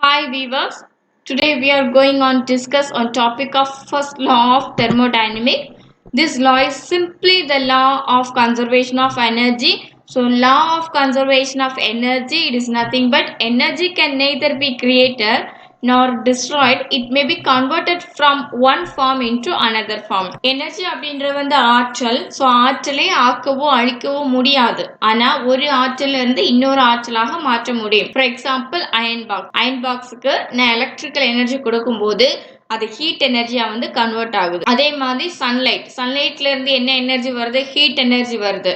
Hi viewers, today we are going on discuss on topic of first law of thermodynamic. This law is simply the law of conservation of energy. So law of conservation of energy, it is nothing but energy can neither be created nor destroyed. It may be converted from one form into another form. Energy அப்படின்றது வந்து ஆற்றல். So ஆற்றலை ஆக்கவோ அழிக்கவோ முடியாது. ஆனா ஒரு ஆற்றல இருந்து இன்னொரு ஆற்றலாக மாற்ற முடியும். ஃபார் எக்ஸாம்பிள் அயன் பாக்ஸுக்கு நான் எலக்ட்ரிக்கல் எனர்ஜி கொடுக்கும்போது அது ஹீட் எனர்ஜியா வந்து கன்வெர்ட் ஆகுது. அதே மாதிரி சன்லைட்ல இருந்து என்ன எனர்ஜி வருது? ஹீட் எனர்ஜி வருது.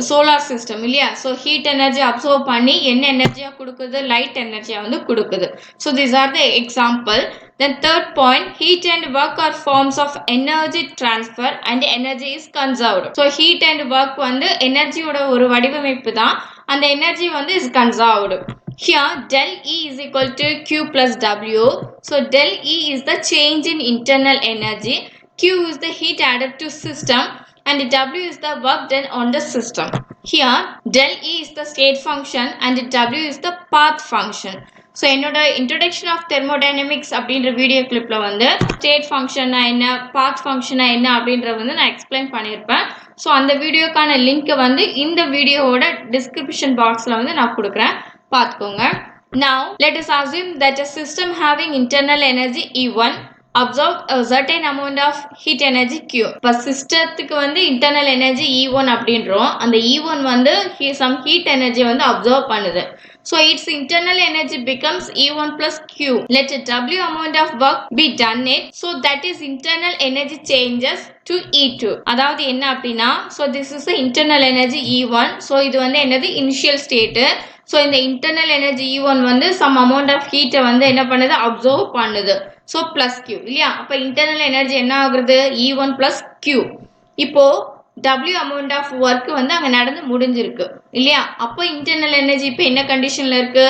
சோலார் சிஸ்டம் இல்லையா? ஸோ ஹீட் எனர்ஜி அப்சர்வ் பண்ணி என்ன எனர்ஜியா கொடுக்குது? லைட் எனர்ஜியா வந்து கொடுக்குது. So these are the example. Then third point, heat and work are forms of energy transfer and energy is conserved. So heat and work வந்து எனர்ஜியோட ஒரு வடிவமைப்பு தான். அந்த எனர்ஜி வந்து is conserved. Here del E is equal to Q plus W. So del E is the change in internal energy. Q is the heat added to system and W is the work done on the system. Here del E is the state function and W is the path function. So என்னோட introduction of thermodynamics அப்படின்ற video கிளிப்பில் வந்து state ஃபங்க்ஷனா என்ன, பாத் ஃபங்க்ஷனா என்ன அப்படின்றத வந்து நான் explain பண்ணியிருப்பேன். So அந்த வீடியோக்கான லிங்க்கை வந்து இந்த வீடியோவோட டிஸ்கிரிப்ஷன் பாக்ஸில் வந்து நான் கொடுக்குறேன், பார்த்துக்கோங்க. Now let us assume that a system having internal energy E1 absorb a certain amount of heat energy Q. இப்போ சிஸ்டத்துக்கு வந்து இன்டர்னல் எனர்ஜி E1 அப்படின்றோம். அந்த E1 வந்து some heat energy வந்து அப்சர்வ் பண்ணுது. So its internal energy becomes E1 plus Q. Let a W amount of work be done it. So that is internal energy changes to E2. அதாவது என்ன அப்படின்னா, so this is the internal energy E1. So இது வந்து என்னது initial state. So இந்த internal energy E1 வந்து some amount of ஹீட்டை வந்து என்ன பண்ணுது? அப்சர்வ் பண்ணுது. ஸோ பிளஸ் Q இல்லையா? அப்போ இன்டர்னல் எனர்ஜி என்ன ஆகுறது? E1 plus Q. இப்போ W அமௌண்ட் ஆஃப் ஒர்க் வந்து அங்கே நடந்து முடிஞ்சிருக்கு இல்லையா? அப்போ இன்டர்னல் எனர்ஜி இப்போ என்ன கண்டிஷனில் இருக்கு?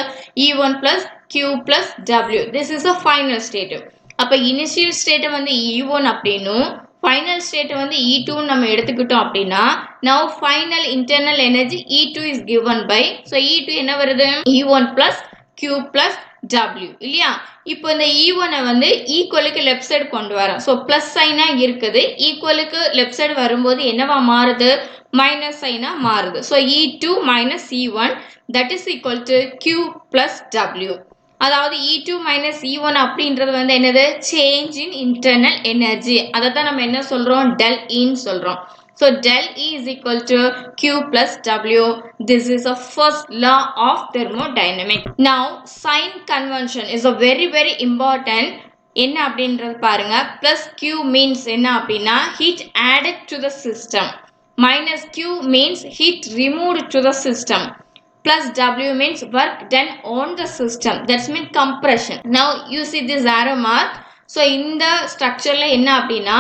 E1 plus Q plus W. This is a final state. அப்போ இனிஷியல் ஸ்டேட்டை வந்து E1 அப்படின்னும் ஃபைனல் ஸ்டேட்டை வந்து E2 நம்ம எடுத்துக்கிட்டோம் அப்படின்னா, now final internal energy E2 is given by, so E2 என்ன வருது? E1 plus Q plus W இல்லையா? இப்போ இந்த E1 வந்து ஈக்குவலுக்கு லெஃப்ட் சைடு கொண்டு வரோம். ஸோ பிளஸ் சைனா இருக்குது, ஈக்குவலுக்கு லெஃப்ட் சைடு வரும்போது என்னவா மாறுது? மைனஸ் சைனா மாறுது. So E2 minus E1 that is equal to Q plus W. அதாவது E2 minus E1 அப்படின்றது வந்து என்னது? Change in internal energy. அதை தான் நம்ம என்ன சொல்றோம்? del E சொல்றோம். So del E is equal to Q plus W. This is the first law of thermodynamics. Now sign convention is a very important. என்ன அப்படின்றது பாருங்க. plus Q means என்ன அப்படின்னா heat added to the system. minus Q means heat removed to the system. Plus W means work done on the system. That's mean compression. Now you see this arrow mark. So இந்த ஸ்ட்ரக்சர்ல என்ன அப்படின்னா,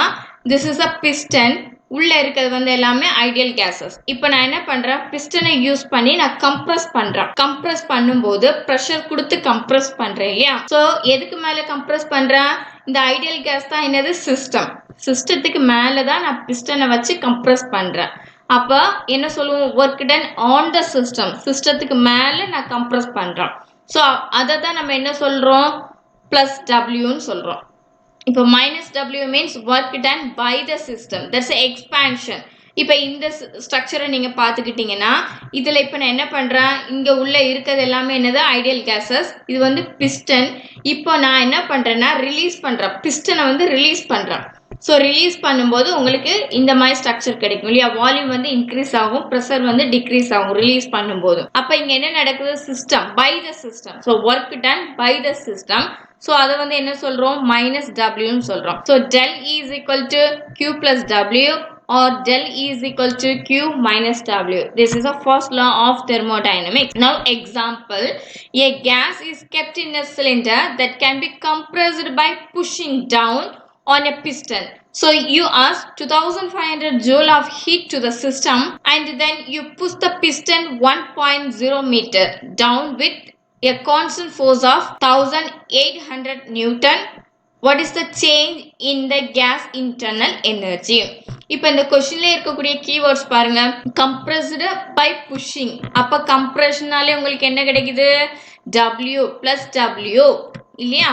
this is a piston. உள்ள இருக்கிறது வந்து எல்லாமே ideal cases. இப்போ நான் என்ன பண்றேன்? பிஸ்டனை யூஸ் பண்ணி நான் கம்ப்ரஸ் பண்றேன். கம்ப்ரஸ் பண்ணும்போது ப்ரெஷர் கொடுத்து கம்ப்ரஸ் பண்றேன் இல்லையா? ஸோ எதுக்கு மேல கம்ப்ரஸ் பண்றேன்? இந்த ஐடியல் கேஸ் தான் என்னது? சிஸ்டம். சிஸ்டத்துக்கு மேலே தான் நான் பிஸ்டனை வச்சு கம்ப்ரஸ் பண்றேன். அப்போ என்ன சொல்லுவோம்? Work done on the system. சிஸ்டத்துக்கு மேலே நான் கம்ப்ரஸ் பண்றேன். ஸோ அதை தான் நம்ம என்ன சொல்றோம்? பிளஸ் டபிள்யூன்னு சொல்றோம். இப்போ minus W means work done by the system. That's expansion. இப்போ இந்த ஸ்ட்ரக்சரை நீங்கள் பார்த்துக்கிட்டிங்கன்னா, இதில் இப்போ நான் என்ன பண்ணுறேன்? இங்கே உள்ளே இருக்கிறது எல்லாமே என்னது? Ideal cases. இது வந்து பிஸ்டன். இப்போ நான் என்ன பண்ணுறேன்னா ரிலீஸ் பண்ணுறேன். பிஸ்டனை வந்து ரிலீஸ் பண்ணுறேன். ஸோ ரிலீஸ் பண்ணும்போது உங்களுக்கு இந்த மாதிரி ஸ்ட்ரக்சர் கிடைக்கும் இல்லையா? வால்யூம் வந்து இன்க்ரீஸ் ஆகும், ப்ரெஷர் வந்து டிக்ரீஸ் ஆகும் ரிலீஸ் பண்ணும்போது. அப்போ இங்கே என்ன நடக்குது? System by the system. So work done by the system. So அதை வந்து என்ன சொல்கிறோம்? மைனஸ் டபிள்யூன்னு சொல்கிறோம். So del E is equal to Q plus W or del E is equal to Q minus W. This is the first law of thermodynamics. Now example, a gas is kept in a cylinder that can be compressed by pushing down on a piston. So you ask 2500 joule of heat to the system and then you push the piston 1.0 meter down with a constant force of 1800 Newton. What is the change in the gas internal energy? இப்போ இந்த கொஸ்டின்ல இருக்கக்கூடிய keywords பாருங்க. Compressed by pushing. அப்போ கம்ப்ரெஷனாலே உங்களுக்கு என்ன கிடைக்குது? W plus W. இல்லையா?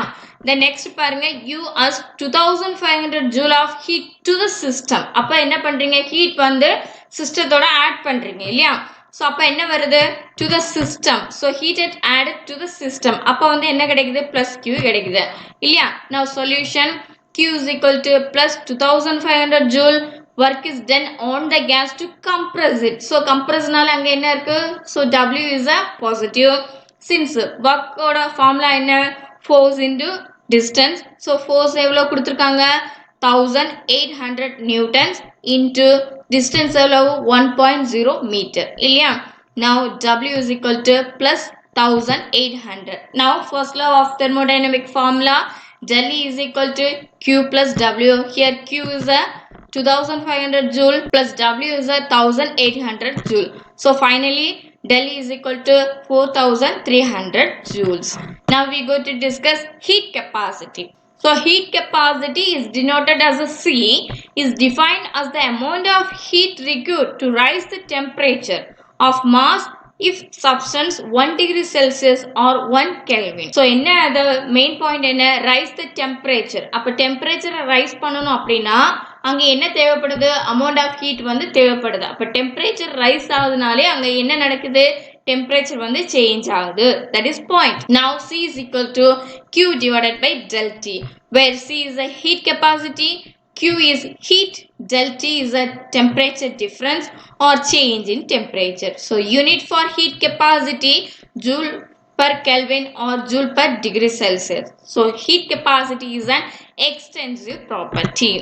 the next பாருங்க you as 2500 joule of heat to the system. அப்ப என்ன பண்றீங்க? heat வந்து சிஸ்டத்தோட ஆட் பண்றீங்க இல்லையா? so அப்ப என்ன வருது? to the system. so heat is added to the system. அப்ப வந்து என்ன கிடைக்குது? plus q கிடைக்குது இல்லையா? now solution q is equal to plus 2500 joule work is done on the gas to compress it. so compressனால அங்க என்ன இருக்கு? so w is a positive. since work ஓட formula என்ன? force into distance. so force எவ்வளவு கொடுத்திருக்காங்க? 1800 newtons into distance எவ்வளவு? 1.0 meter இல்லையா? now w is equal to plus 1800. now first law of thermodynamic formula del E is equal to q plus w. here q is a 2500 joule plus w is a 1800 joule. so finally del E is equal to 4300 joules. now we go to discuss heat capacity. so heat capacity is denoted as a C, is defined as the amount of heat required to rise the temperature of mass if substance 1 degree Celsius or 1 Kelvin. so என்ன the main point என்ன? rise the temperature. அப்ப temperature rise பண்ணனும் அப்படினா அங்க என்ன தேவைப்படுது? amount of heat வந்து தேவைப்படுது. அப்ப temperature rise ஆகுதுனாலே அங்க என்ன நடக்குது? temperature வந்து change ஆகுது. that is point. now C is equal to Q divided by del T, where C is the heat capacity, Q is heat, del T is a temperature difference or change in temperature. so unit for heat capacity joule per Kelvin or joule per degree Celsius. so heat capacity is an extensive property.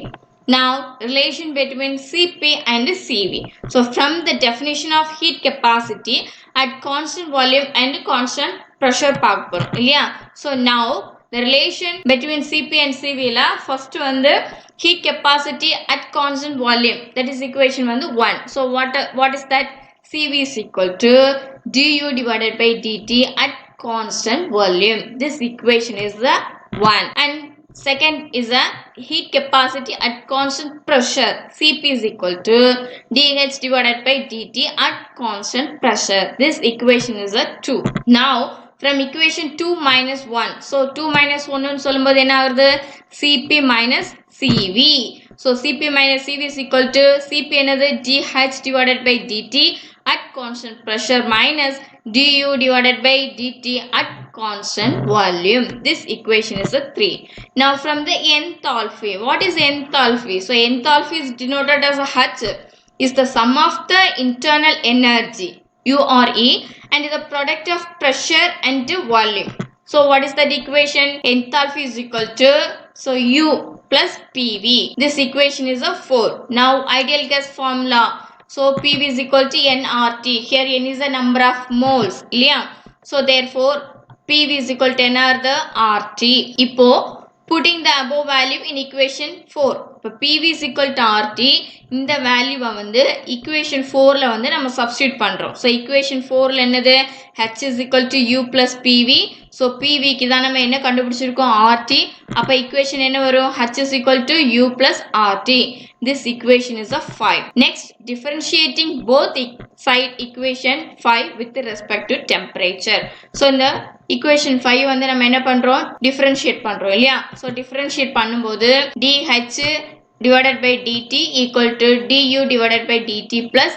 now relation between Cp and Cv. so from the definition of heat capacity at constant volume and constant pressure பார்க்க போறோம் இல்லையா? so now the relation between Cp and Cv la first வந்து heat capacity at constant volume, that is equation வந்து 1. so what is that? Cv is equal to du divided by dt at constant volume. this equation is the 1. and second is a heat capacity at constant pressure. Cp is equal to dH divided by dt at constant pressure. this equation is a 2. now from equation 2 minus 1. so 2 minus 1 னு சொல்லும்போது என்ன ஆகுது? Cp minus Cv. so Cp minus Cv is equal to Cp என்னது? dH divided by dt at constant pressure minus du divided by dt at constant volume. this equation is a 3. now from the enthalpy, what is enthalpy? so enthalpy is denoted as a H, is the sum of the internal energy U or E and the product of pressure and volume. so what is that equation? enthalpy is equal to so U plus PV. this equation is a 4. now ideal gas formula. so PV is equal to nRT. here n is the number of moles இல்லையா? so therefore PV is equal to n are the RT. இப்போ putting the above value in equation 4. இப்போ PV is equal to RT, இந்த வேல்யூவை வந்து equation 4ல வந்து நம்ம substitute பண்றோம். so equation 4ல என்னது? H is equal to U plus PV. so PV க்கு தான் நம்ம என்ன கண்டுபிடிச்சிருக்கோம்? RT. அப்ப equation என்ன வரும்? H is equal to U plus RT. this equation is a 5. next differentiating both side equation 5 with respect to temperature. so இந்த equation 5 வந்து நம்ம என்ன பண்றோம்? differentiate பண்றோம் இல்லையா? so differentiate பண்ணும்போது dH divided by dt equal to du divided by dt plus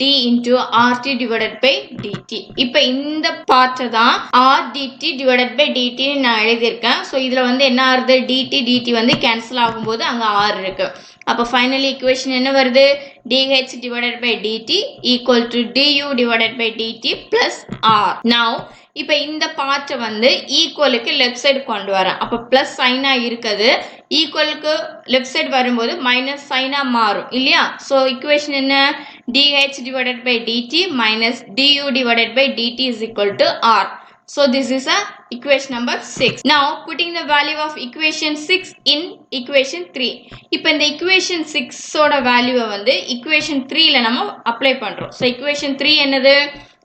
d into RT divided by dt. இப்போ இந்த பார்ட் தான் RDT divided by dt நான் எழுதியிருக்கேன். so இதுல வந்து என்ன ஆகுது? dt வந்து கேன்சல் ஆகும்போது அங்க R இருக்கு. அப்ப ஃபைனலி ஈக்குவேஷன் என்ன வருது? dH divided by dt equal to du divided by dt plus R. now இப்போ இந்த பார்ட் வந்து ஈக்குவலுக்கு லெஃப்ட் சைடு கொண்டு வரேன். அப்ப பிளஸ் சைனா இருக்குது, ஈக்குவலுக்கு லெஃப்ட் சைடு வரும்போது மைனஸ் சைனா மாறும் இல்லையா? so equation என்ன? dH divided by dt minus du divided by dt is equal to R. so this is a equation number 6. now putting the value of equation 6 in equation 3. இப்போ இந்த equation 6 ஓட வேல்யூவை வந்து equation 3ல நம்ம apply பண்றோம். so equation 3 என்னது?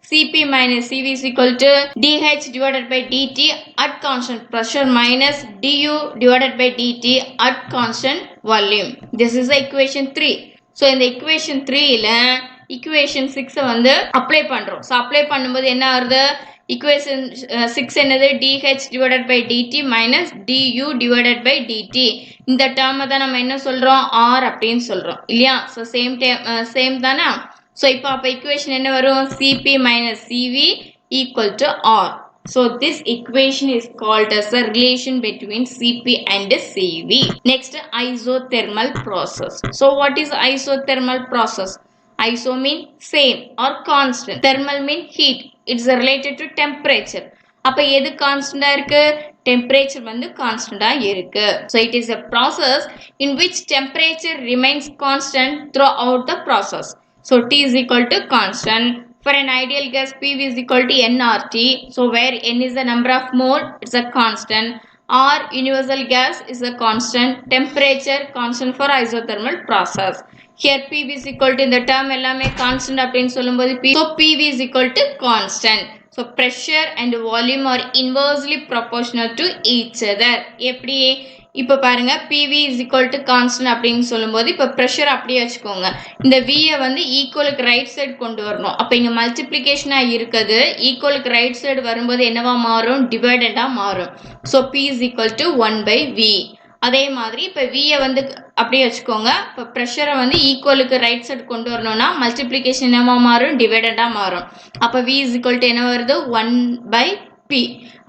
Cp minus Cv is equal to dH divided by dt at constant pressure minus du divided by dt at constant volume. this is the equation 3. so in the equation 3ல equation 6 வந்து apply பண்றோம். so apply பண்ணும்போது என்ன ஆகுது? equation 6 என்னது dH divided by dt minus du divided by dt இந்த term தான் நம்ம என்ன சொல்றோம் r அப்படினு சொல்றோம் இல்லையா so same தானா so இப்போ அப்ப equation என்ன வரும் Cp minus Cv equal to r so this equation is called as a relation between Cp and Cv next isothermal process so what is isothermal process iso mean same or constant thermal mean heat it's related to temperature அப்ப எது கான்ஸ்டன்டா இருக்கு temperature வந்து கான்ஸ்டன்டா இருக்கு so it is a process in which temperature remains constant throughout the process so T is equal to constant for an ideal gas PV is equal to nRT so where n is the number of mole it's a constant R universal gas is a constant temperature constant for isothermal process here PV is equal to இந்த term எல்லாமே constant அப்படினு சொல்லும்போது so PV is equal to constant so pressure and volume are inversely proportional to each other எப்படி இப்போ பாருங்க PV is equal to constant அப்படினு சொல்லும்போது இப்போ pressure அப்படியே வச்சுக்கோங்க இந்த V வந்து ஈக்குவலுக்கு ரைட் சைடு கொண்டு வரணும் அப்ப இங்க மல்டிப்ளிகேஷனா இருக்குது ஈக்குவலுக்கு ரைட் சைடு வரும்போது என்னவா மாறும் டிவைடடா மாறும் so P is equal to 1 by V அதே மாதிரி இப்ப V வந்து அப்படியே வச்சுக்கோங்க இப்ப பிரஷரை வந்து ஈக்குவலுக்கு ரைட் சைடு கொண்டு வரணும்னா மல்டிப்ளிகேஷன் என்னவா மாறும் டிவைடடா மாறும் அப்ப V is equal to என்ன வருது 1 by P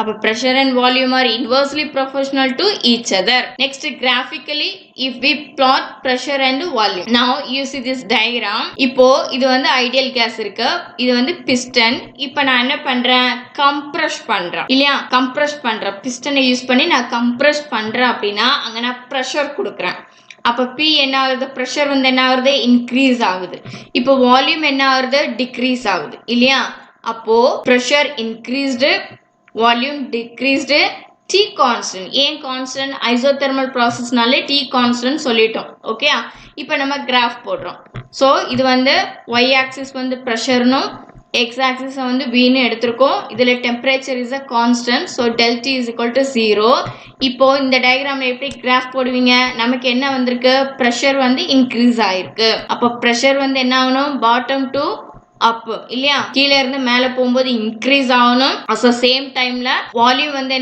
அப்ப pressure and volume are inversely proportional to each other next graphically if we plot pressure and volume now you see this diagram இப்போ இது வந்து ideal gas இருக்கு இது வந்து piston இப்போ நான் என்ன பண்றேன் compress பண்றேன் இல்லையா compress பண்றேன் piston யூஸ் பண்ணி நான் compress பண்றேன் அப்படினா அங்க நான் pressure கொடுக்கிறேன் அப்ப P என்ன ஆகுது pressure வந்து என்ன ஆகுது increase ஆகுது இப்போ volume என்ன ஆகுது decrease ஆகுது இல்லையா அப்போ pressure increased volume decreased T constant ஏன் constant isothermal process நாலே T constant சொல்லிட்டோம் ஓகே இப்போ நம்ம graph போடுறோம் so இது வந்து y axis வந்து pressure னும் x axis வந்து V னு எடுத்துறோம் இதுல temperature is a constant so del T is equal to 0 இப்போ இந்த டயகிராம்ல எப்படி graph போடுவீங்க நமக்கு என்ன வந்திருக்கு pressure வந்து increase ஆயிருக்கு அப்ப pressure வந்து என்ன ஆகணும் bottom to up இல்லையா கீழ இருந்து மேல போகும்போது இன்கிரீஸ் ஆகணும் at the same டைம்ல வால்யூம் வந்து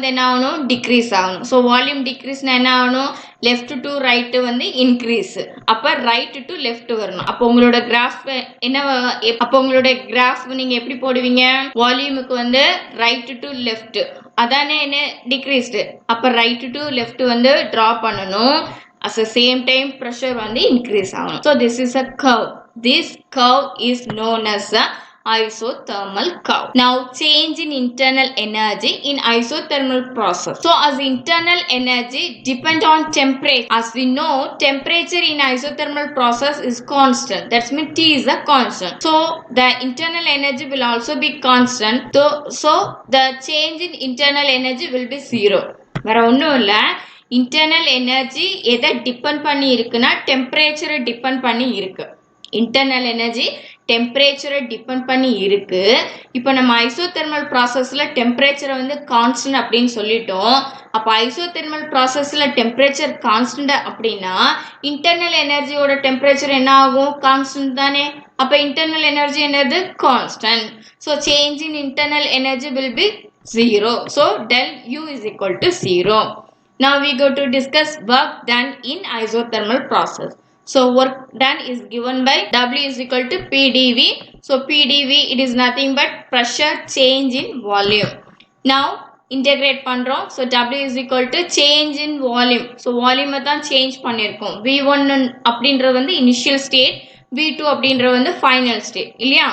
என்ன ஆகணும் டிக்ரீஸ் ஆகணும் சோ வால்யூம் டிக்ரீஸ்னா என்ன ஆகணும் லெஃப்ட் டு ரைட் வந்து இன்கிரீஸ் அப்ப ரைட் டு லெஃப்ட் வரணும் அப்ப உங்களோட கிராஃப் என்ன அப்ப உங்களோட கிராஃப் நீங்க எப்படி போடுவீங்க வால்யூமுக்கு வந்து ரைட் டு லெஃப்ட் அதானே என்ன டிக்ரீஸ்டு அப்ப ரைட் டு லெஃப்ட் வந்து டிரா பண்ணனும் at the same time pressure வந்து increase ஆகணும் so this is a curve this curve is known as a isothermal curve now change in internal energy in isothermal process so as internal energy depend on temperature as we know temperature in isothermal process is constant that means T is a constant so the internal energy will also be constant so the change in internal energy will be zero வேற ஒண்ணும் இல்ல internal energy எதை depend பண்ணி இருக்குன்னா டெம்பரேச்சரை depend பண்ணி இருக்கு internal energy டெம்பரேச்சரை டிபெண்ட் பண்ணி இருக்கு இப்போ நம்ம ஐசோதெர்மல் ப்ராசஸ்ல டெம்பரேச்சரை வந்து கான்ஸ்டன்ட் அப்படின்னு சொல்லிட்டோம் அப்ப ஐசோதெர்மல் ப்ராசஸ்ல டெம்பரேச்சர் கான்ஸ்டன்ட் அப்படின்னா இன்டர்னல் எனர்ஜியோட டெம்பரேச்சர் என்ன ஆகும் கான்ஸ்டன்ட் தானே அப்ப இன்டர்னல் எனர்ஜி என்னது constant so change in internal energy will be 0 so del U is equal to 0 now we go to discuss work done in isothermal process so work done is given by W is equal to PdV so PdV it is nothing but pressure change in volume now integrate பண்றோம் so W is equal to change in volume so volume தான் change பண்ணிருக்கோம் V1 அப்படின்றது வந்து initial state V2 அப்படின்றது வந்து final state இல்லையா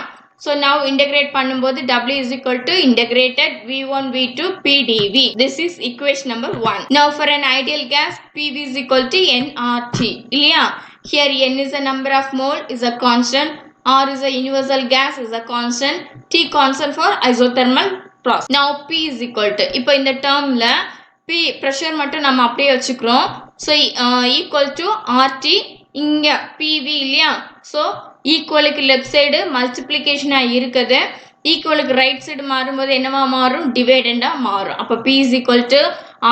so now integrate பண்ணும்போது W is equal to integrated V1 V2 PdV this is equation number 1 now for an ideal gas PV is equal to nRT இல்லையா here n is the number of mole is a constant R is a universal gas is a constant T constant for isothermal process now P is equal to இப்போ இந்த டேர்ம்ல P pressure மட்டும் நம்ம அப்படியே வச்சுக்கிறோம் so equal to RT இங்க PV இல்லையா so ஈக்குவலுக்கு left side மல்டிப்ளிகேஷனா இருக்குது ஈக்குவலுக்கு right side மாறும்போது என்னவா மாறும் டிவைடண்டா மாறும் அப்ப P is equal to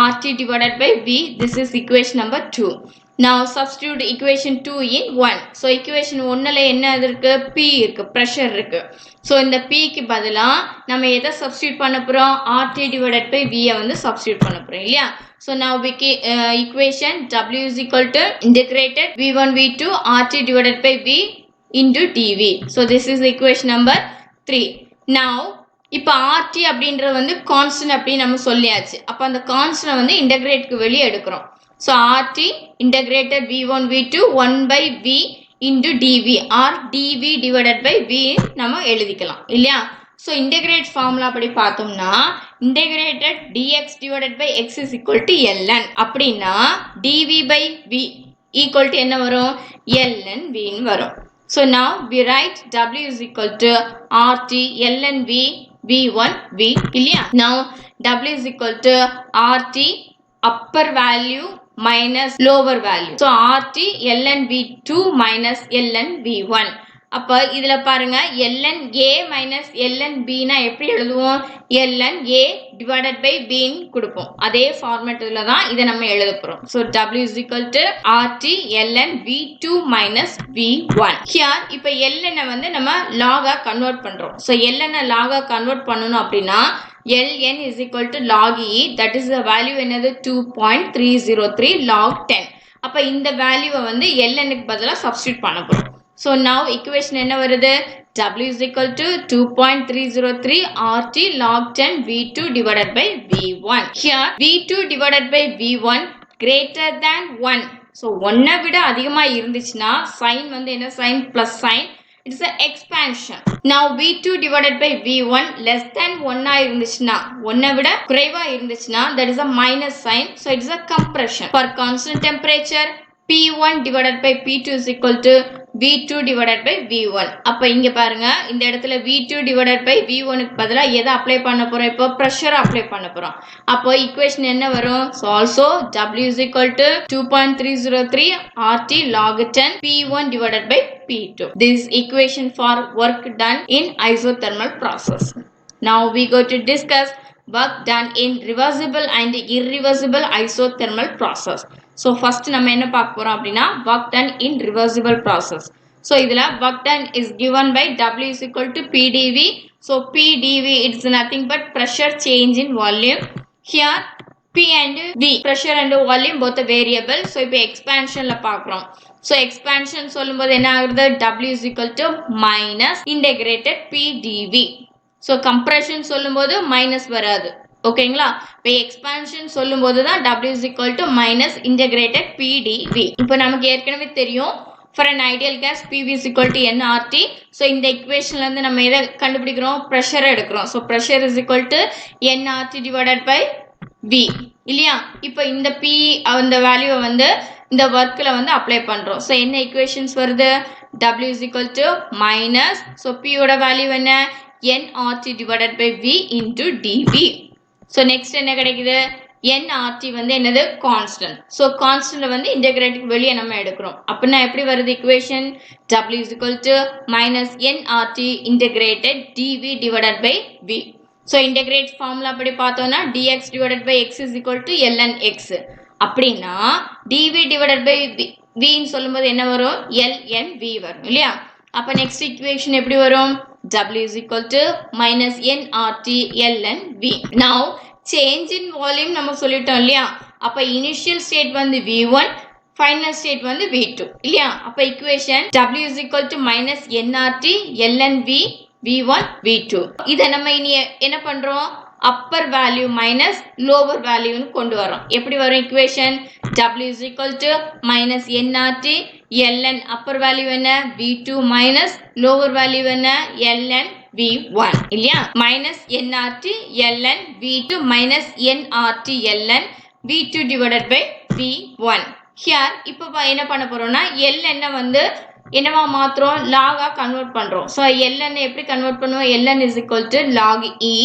RT divided by V this is equation number 2 Now substitute equation 2 in 1. So equation 1ல என்ன இருக்கு? P இருக்கு, pressure இருக்கு. So இந்த P க்கு பதிலா நம்ம எதை substitute பண்ண போறோம்? RT divided by V வந்து substitute பண்ண போறோம் இல்லையா? So now we equation W is equal to integrated V1 V2 RT divided by V into dV. So this is equation number 3. Now இப்போ RT அப்படின்றது வந்து கான்ஸ்டன்ட் அப்படின்னு நம்ம சொல்லியாச்சு. அப்போ அந்த கான்ஸ்டன்ட் வந்து இன்டகிரேட்க்கு வெளியே எடுக்கிறோம். So RT integrated V1 V2 1 by V into dV or dV divided by V நம்ம எழுதிக்கலாம் இல்லையா? So integrate formula படி பார்த்தோம்னா integrated dx divided by x is equal to ln அப்படின்னா dV by V equal to என்ன வரும்? ln V ன்னு வரும். So now we write W is equal to RT ln V V1 V இல்லையா? Now W is equal to RT upper value minus lower value. So RT ln V2 minus ln V1. அப்ப இதுல பாருங்க ln A minus ln B னா எப்படி எழுதுவோம்? ln A divided by B ன்னு கொடுப்போம். அதே ஃபார்மேட்ல தான் இதை நம்ம எழுத போறோம். So W is equal to RT ln V2 minus V1. Here இப்ப ln வந்து நம்ம log கன்வெர்ட் பண்றோம். So ln log கன்வெர்ட் பண்ணனும் அப்படினா ln is equal to log E, that is the value என்னது 2.303 log 10. அப்ப இந்த வேல்யூவை வந்து ln க்கு பதிலா சப்ஸ்டிட்யூட் பண்ண போறோம். So now equation என்ன வருது? W is equal to 2.303 RT log 10 V2 divided by V1. Here V2 divided by V1 greater than 1. So 1 விட அதிகமா இருந்துச்சுன்னா sign வந்து என்ன sign? Plus sign. It is an expansion. Now V2 divided by V1 less than 1 இருந்துச்சுன்னா 1 விட குறைவா இருந்துச்சுன்னா that is a minus sign. So it is a compression. For constant temperature P1 divided by P2 is equal to V2 divided by V1. அப்ப இங்க பாருங்க இந்த இடத்துல V2 divided by V1 க்கு பதிலா எதை அப்ளை பண்ண போறோம்? இப்போ pressure அப்ளை பண்ண போறோம். அப்போ equation என்ன வரும்? So also W is equal to 2.303 RT log 10 P1 divided by P2. This is equation for work done in isothermal process. Now we go to discuss work done in reversible and irreversible isothermal process. So first நம்ம என்ன பார்க்க போறோம் அப்படின்னா work done in reversible process. So இதுல work done is given by W is equal to PdV. So PdV it's nothing but pressure change in volume. Here P and V pressure and volume both are variable. So இப்போ expansionல பார்க்கிறோம். So expansion சொல்லும்போது என்ன ஆகுது? W is equal to minus integrated PdV. So compression சொல்லும்போது minus வராது. ஓகேங்களா? இப்போ expansion சொல்லும்போது தான் W is equal to minus integrated PdV. இப்போ நமக்கு ஏற்கனவே தெரியும் for an ideal gas PV is equal to nRT. So இந்த equationல இருந்து நம்ம எதை கண்டுபிடிக்கிறோம்? pressure எடுக்கிறோம். So pressure is equal to nRT divided by V இல்லையா? இப்போ இந்த P அந்த வேல்யூவை வந்து இந்த ஒர்க்ல வந்து அப்ளை பண்றோம். So என்ன equations வருது? W is equal to minus so P ஓட வேல்யூ என்ன? nRT divided by V into dV. So next என்ன கிடைக்குது? nRT வந்து என்னது? Constant. So constant வந்து integrateக்கு வெளியே நம்ம எடுக்கிறோம். அப்படின்னா எப்படி வருது equation? W is equal to minus nRT integrated dV divided by V. So integrate formula படி பார்த்தோம்னா dx divided by x is equal to ln x. அப்படின்னா dV divided by V ன்னு சொல்லும்போது என்ன வரும்? ln V வரும் இல்லையா? அப்ப next equation எப்படி வரும்? W is equal to minus nRT ln V. Now change in volume நம்ம சொல்லிட்டோம் இல்லையா? அப்ப initial state வந்து V1 final state வந்து V2 இல்லையா? அப்ப equation W is equal to minus nRT ln V V1 V2. இதை நம்ம இனி என்ன பண்றோம்? upper value minus lower value ன்னு கொண்டு வரோம். எப்படி வரும் equation? W is equal to minus nRT ln upper value என்ன? V2 minus lower value என்ன? ln V1 இல்லையா? minus nRT ln V2 minus nRT ln V2 divided by V1. Here இப்போ என்ன பண்ண போறோம்னா ln வந்து என்னவா மாத்துறோம்? log கன்வெர்ட் பண்றோம். So ln எப்படி கன்வெர்ட் பண்ணுவோம்? ln is equal to log E,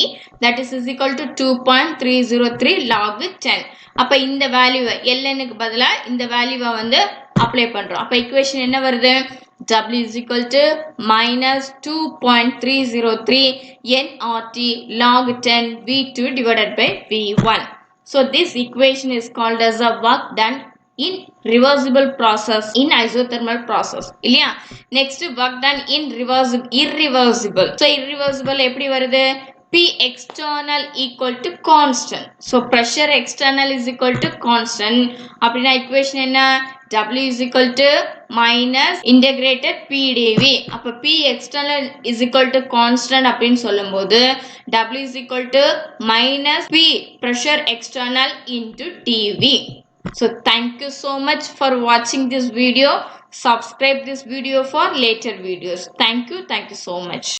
that is equal to 2.303 log 10. அப்ப இந்த வேல்யூ ln க்கு பதிலா இந்த வேல்யூவை வந்து அப்ளை பண்றோம். அப்ப equation என்ன வருது? W is equal to minus 2.303 nRT log 10 V2 divided by V1. So this equation is called as a work done in reversible process in isothermal process இல்லையா next work done in irreversible so irreversible எப்படி வருது P external equal to constant so pressure external is equal to constant அப்படினா equation என்ன W is equal to minus integrated P dV அப்ப P external is equal to constant அப்படினு சொல்லும்போது W is equal to minus P pressure external into dV so thank you so much for watching this video subscribe this video for later videos thank you so much